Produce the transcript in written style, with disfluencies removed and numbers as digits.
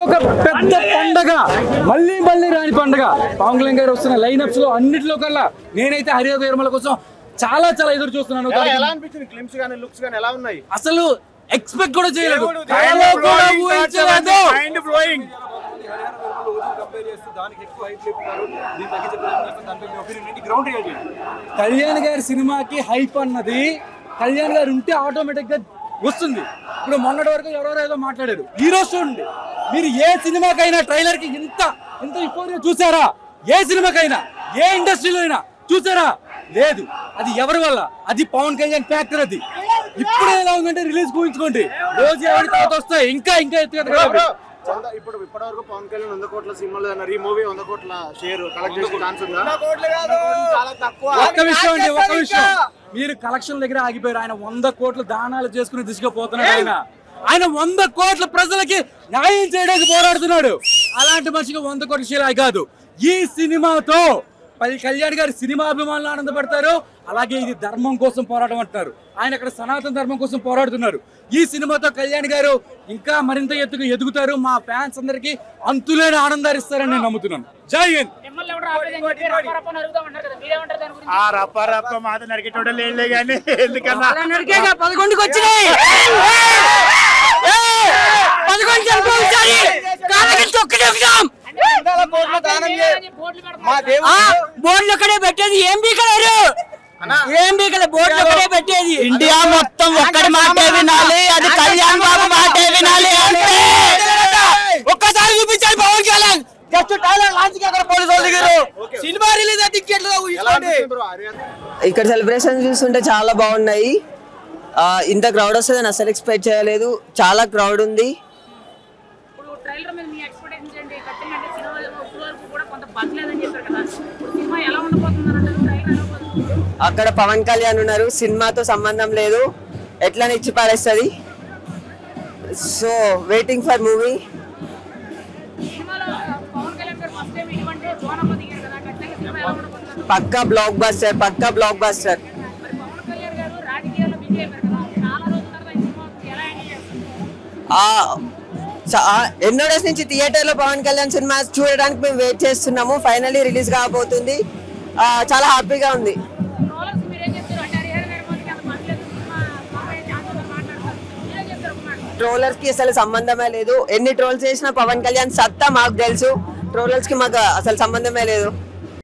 ఒక పెద్ద పండగ, మళ్ళీ మళ్ళీ రాని పండగ. పవన్ కళ్యాణ్ గారు వస్తున్న లైనప్స్ లో అన్నిటిలో కల్లా నేనైతే హరిహర వీరమల కోసం చాలా చాలా ఎదురు చూస్తున్నాను. అసలు ఎక్స్పెక్ట్ కూడా చేయలేదు, కళ్యాణ్ గారి సినిమాకి హైప్ అన్నది కళ్యాణ్ గారు ఉంటే ఆటోమేటిక్ గా వస్తుంది. ఇప్పుడు మొన్నటి వరకు ఎవరెవరో ఏదో మాట్లాడారు. ఈ రోజు చూడండి, మీరు ఏ సినిమాకైనా ట్రైలర్ కి ఇంత ఇంపోర్గా చూసారా? ఏ సినిమాకైనా, ఏ ఇండస్ట్రీలో అయినా చూసారా? లేదు. అది ఎవరి వల్ల? అది పవన్ కళ్యాణ్ ఫ్యాక్టర్. అది ఇప్పుడు ఎలా ఉందంటే రిలీజ్ ఊహించుకోండి, రోజు ఎవరి తర్వాత వస్తాయి ఇంకా ఇంకా ఎత్తుగా. ఇప్పుడు ఇప్పటివరకు పవన్ కళ్యాణ్ 100 కోట్ల సినిమాలు ఈ మూవీ 100 కోట్ల షేర్ కలెక్ట్ చేసే ఛాన్స్ ఉందా? ఒక్క విషయం అండి, ఒక్క విషయం, మీరు కలెక్షన్ దగ్గర ఆగిపోయారు. ఆయన 100 కోట్ల దానాలు చేసుకుని తీసుకుపోతున్నాడు. ఆయన 100 కోట్ల ప్రజలకి న్యాయం చేయడానికి పోరాడుతున్నాడు. అలాంటి మనిషికి 100 కోట్ల షేర్ కాదు. ఈ సినిమాతో కళ్యాణ్ గారి సినిమా అభిమానులు ఆనందపడతారు. అలాగే ఇది ధర్మం కోసం పోరాటం అంటున్నారు. ఆయన అక్కడ సనాతన ధర్మం కోసం పోరాడుతున్నారు. ఈ సినిమాతో కళ్యాణ్ గారు ఇంకా మరింత ఎత్తుకు ఎదుగుతారు. మా ఫ్యాన్స్ అందరికి అంతులేని ఆనందాలు ఇస్తారని నేను నమ్ముతున్నాను. జై హింద్. బోర్డులు ఒక్కడే పెట్టేది, ఏం బీకలేరు, ఏం బీకలే, బోర్డులు ఒక్కడే పెట్టేది. ఇండియా మొత్తం ఒక్కడి మాటే వినాలి, అది కళ్యాణ్ బాబు మాటే వినాలి. ఒక్కసారి చూపించాలి Pawan Kalyan. Just trailer launch కి అక్కడ పోలీసు వాళ్ళు దిగారు. సినిమా రిలీజ్ టికెట్లు ఇక్కడ సెలబ్రేషన్ చూస్తుంటే చాలా బాగున్నాయి. ఇంత క్రౌడ్ వస్తుందని అసలు ఎక్స్పెక్ట్ చేయలేదు. చాలా క్రౌడ్ ఉంది. అక్కడ పవన్ కళ్యాణ్ ఉన్నారు, సినిమాతో సంబంధం లేదు, ఎట్లా ఇచ్చి పారేస్తుంది. So waiting for movie. పక్కా బ్లాక్ బస్టర్, పక్కా బ్లాక్ బస్టర్. ఎన్నో డేస్ నుంచి థియేటర్ లో పవన్ కళ్యాణ్ సినిమా చూడడానికి మేము వెయిట్ చేస్తున్నాము. ఫైనల్లీ రిలీజ్ కాబోతుంది. చాలా హ్యాపీగా ఉంది. ట్రోలర్స్ కి అసలు సంబంధమే లేదు. ఎన్ని ట్రోల్స్ చేసినా పవన్ కళ్యాణ్ సత్తా మాకు తెలుసు. ట్రోలర్స్ కి మాకు అసలు సంబంధమే లేదు.